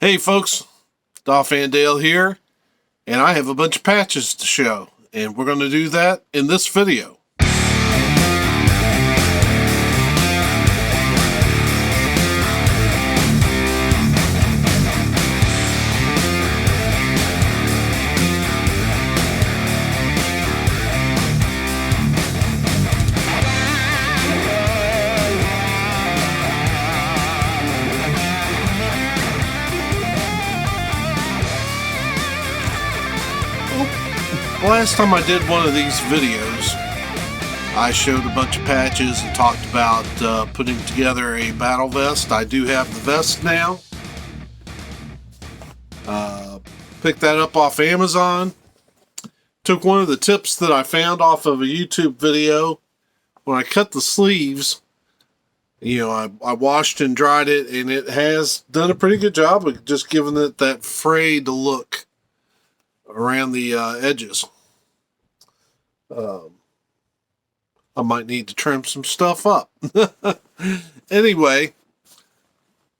Hey folks, Dolph Van Dale here, and I have a bunch of patches to show, and we're going to do that in this video. Last time I did one of these videos, I showed a bunch of patches and talked about putting together a battle vest. I do have the vest now. Picked that up off Amazon. Took one of the tips that I found off of a YouTube video. When I cut the sleeves, I washed and dried it, and it has done a pretty good job of just giving it that frayed look around the edges. I might need to trim some stuff up. Anyway,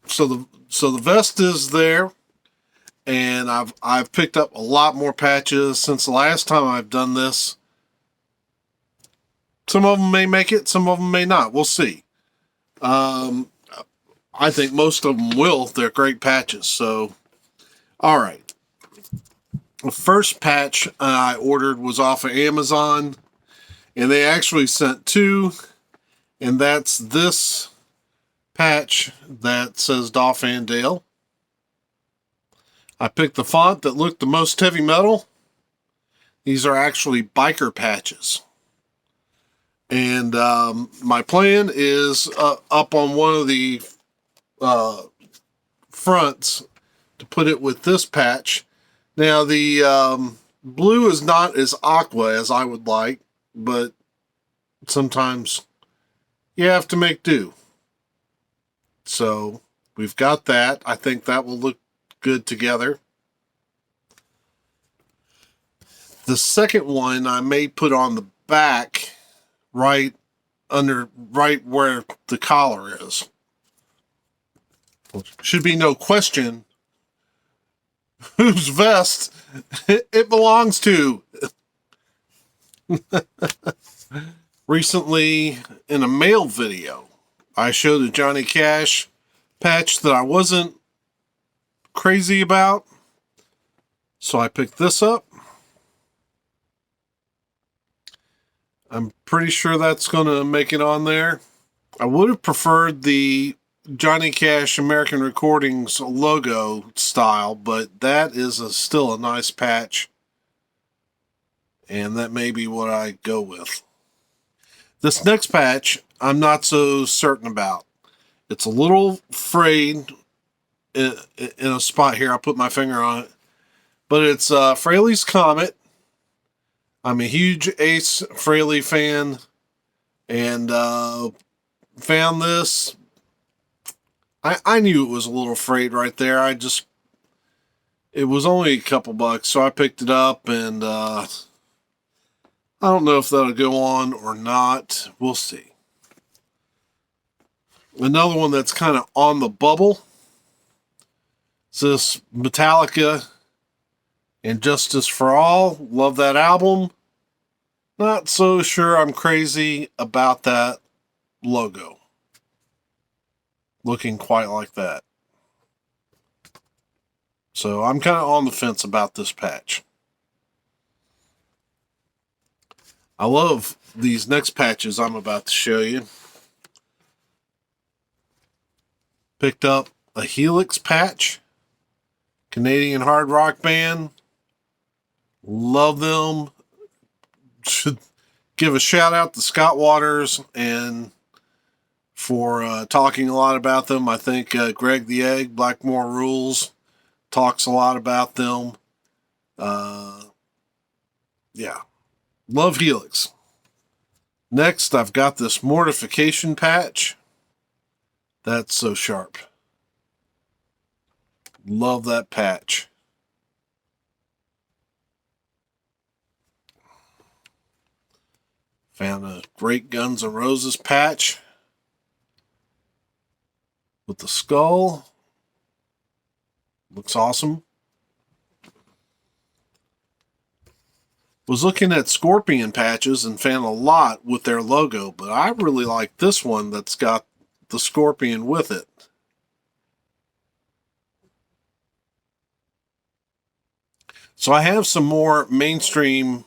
so the vest is there, and I've picked up a lot more patches since the last time I've done this. Some of them may make it, some of them may not. We'll see. I think most of them will. They're great patches. So, all right. The first patch I ordered was off of Amazon, and they actually sent two, and that's this patch that says Dolph Van Dale. I picked the font that looked the most heavy metal. These are actually biker patches. And my plan is up on one of the fronts to put it with this patch. Now, the blue is not as aqua as I would like, but sometimes you have to make do. So, we've got that. I think that will look good together. The second one I may put on the back, right where the collar is. Should be no question whose vest it belongs to. Recently, in a mail video, I showed a Johnny Cash patch that I wasn't crazy about, so I picked this up. I'm pretty sure that's going to make it on there. I would have preferred the Johnny Cash American Recordings logo style, but that is still a nice patch, and that may be what I go with. This next patch I'm not so certain about. It's a little frayed in a spot here. I'll put my finger on it, but it's Fraley's Comet. I'm a huge Ace Frehley fan, and found this. I knew it was a little frayed right there. It was only a couple bucks, so I picked it up, and I don't know if that'll go on or not. We'll see. Another one that's kind of on the bubble is this Metallica and Justice for All. Love that album. Not so sure I'm crazy about that logo looking quite like that. So I'm kind of on the fence about this patch. I love these next patches I'm about to show you. Picked up a Helix patch. Canadian hard rock band. Love them. Should give a shout out to Scott Waters and for talking a lot about them. I think Greg the Egg, Blackmore Rules, talks a lot about them. Yeah. Love Helix. Next, I've got this Mortification patch. That's so sharp. Love that patch. Found a great Guns N' Roses patch with the skull. Looks awesome. Was looking at Scorpion patches and found a lot with their logo, but I really like this one that's got the Scorpion with it. So I have some more mainstream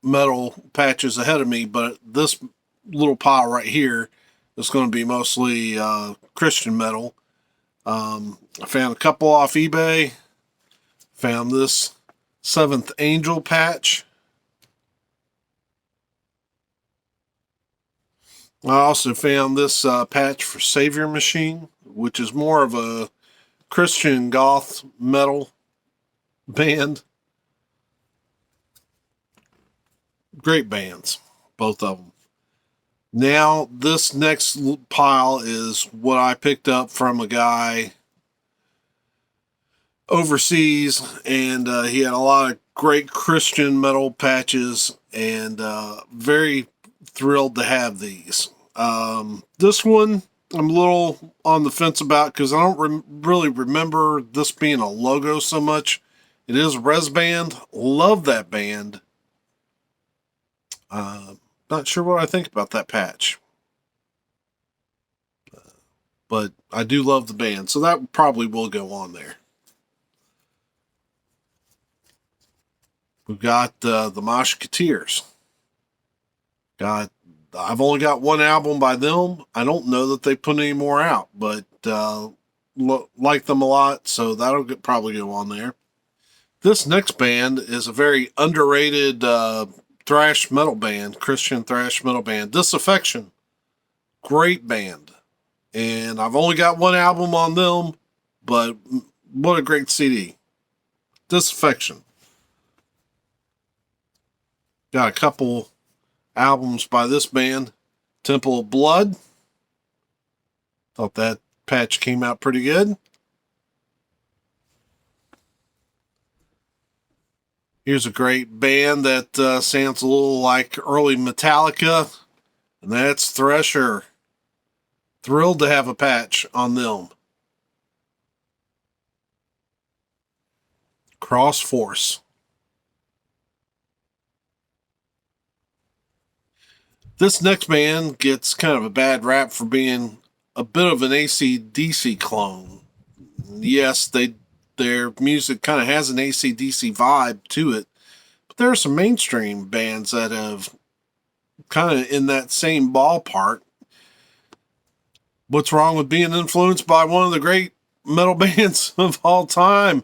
metal patches ahead of me, but this little pile right here is going to be mostly Christian metal. I found a couple off eBay. Found this Seventh Angel patch. I also found this patch for Savior Machine, which is more of a Christian goth metal band. Great bands, both of them. Now, this next pile is what I picked up from a guy overseas, and he had a lot of great Christian metal patches, and very thrilled to have these. This one I'm a little on the fence about because I don't really remember this being a logo so much. It is a res band. Love that band. Not sure what I think about that patch. But I do love the band, so that probably will go on there. We've got the Musketeers. I've only got one album by them. I don't know that they put any more out, but like them a lot, so that'll probably go on there. This next band is a very underrated thrash metal band, Christian thrash metal band, Disaffection. Great band. And I've only got one album on them, but what a great CD. Disaffection. Got a couple albums by this band. Temple of Blood. Thought that patch came out pretty good. Here's a great band that sounds a little like early Metallica, and that's Thresher. Thrilled to have a patch on them. Cross Force. This next band gets kind of a bad rap for being a bit of an AC/DC clone. Yes, their music kind of has an AC/DC vibe to it, but there are some mainstream bands that have kind of in that same ballpark. What's wrong with being influenced by one of the great metal bands of all time?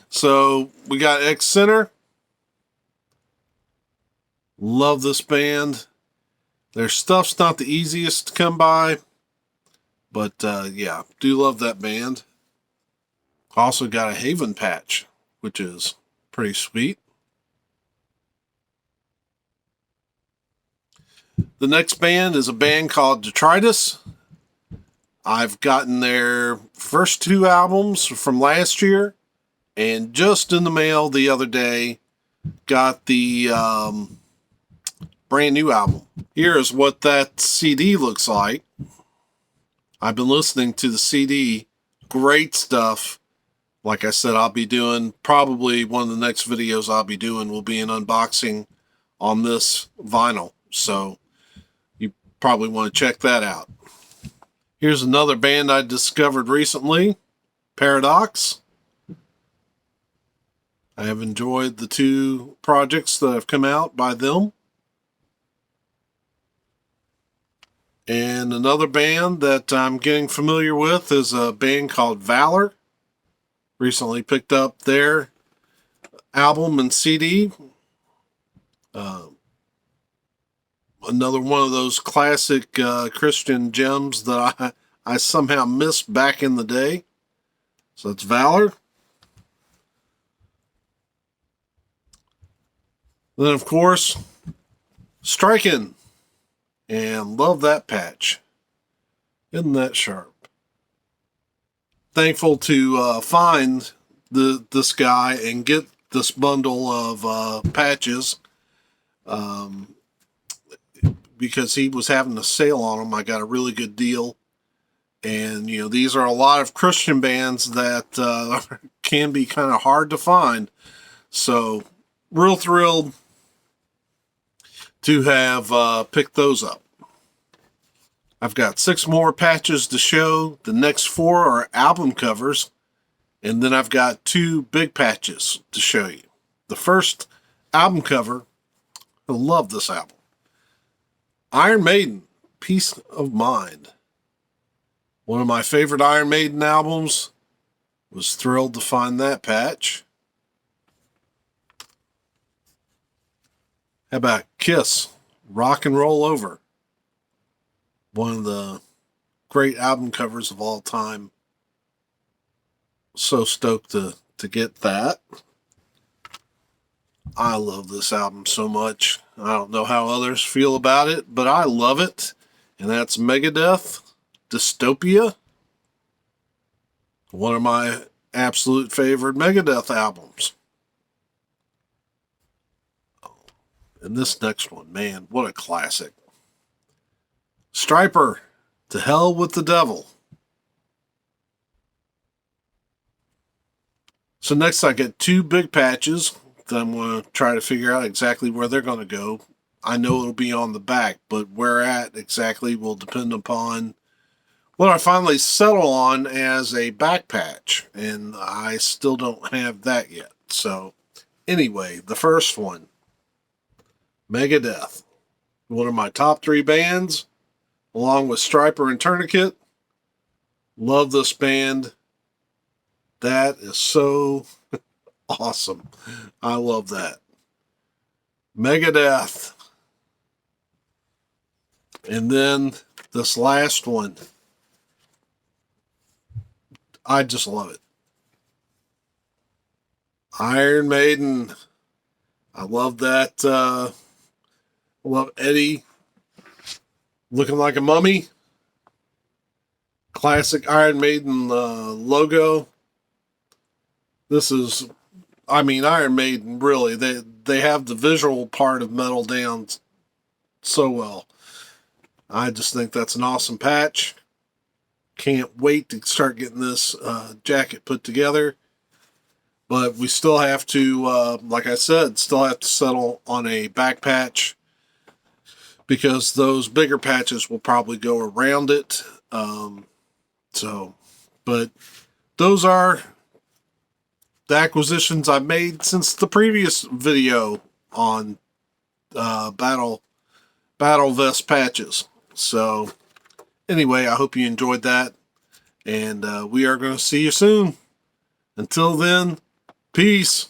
So we got X Center. Love this band. Their stuff's not the easiest to come by, but yeah, do love that band. Also got a Haven patch, which is pretty sweet. The next band is a band called Detritus. I've gotten their first two albums from last year, and just in the mail the other day, got the brand new album. Here is what that CD looks like. I've been listening to the CD. Great stuff. Like I said, I'll be doing probably one of the next videos I'll be doing will be an unboxing on this vinyl. So you probably want to check that out. Here's another band I discovered recently, Paradox. I have enjoyed the two projects that have come out by them. And another band that I'm getting familiar with is a band called Valor. Recently picked up their album and CD. Another one of those classic Christian gems that I somehow missed back in the day. So it's Valor. Then, of course, Striking. And love that patch. Isn't that sharp? Thankful to find this guy and get this bundle of patches. Because he was having a sale on them. I got a really good deal. And, you know, these are a lot of Christian bands that are can be kind of hard to find. So, real thrilled to have picked those up. I've got 6 more patches to show. The next 4 are album covers. And then I've got 2 big patches to show you. The first album cover, I love this album. Iron Maiden, Peace of Mind. One of my favorite Iron Maiden albums. Was thrilled to find that patch. How about Kiss, Rock and Roll Over? One of the great album covers of all time. So stoked to get that. I love this album so much. I don't know how others feel about it, but I love it. And that's Megadeth, Dystopia. One of my absolute favorite Megadeth albums. And this next one, man, what a classic. Striper, To Hell with the Devil. So next I get 2 big patches that I'm going to try to figure out exactly where they're going to go. I know it'll be on the back, but where at exactly will depend upon what I finally settle on as a back patch. And I still don't have that yet. So anyway, the first one, Megadeth. One of my top 3 bands, along with Striper and Tourniquet. Love this band. That is so awesome. I love that. Megadeth. And then this last one. I just love it. Iron Maiden. I love that. I love Eddie looking like a mummy. Classic Iron Maiden logo. This is, I mean, Iron Maiden, really, they have the visual part of metal down so well. I just think that's an awesome patch. Can't wait to start getting this jacket put together. But we still have to, like I said, still have to settle on a back patch because those bigger patches will probably go around it. But those are the acquisitions I've made since the previous video on Battle Vest patches. So anyway, I hope you enjoyed that, and we are going to see you soon. Until then, peace.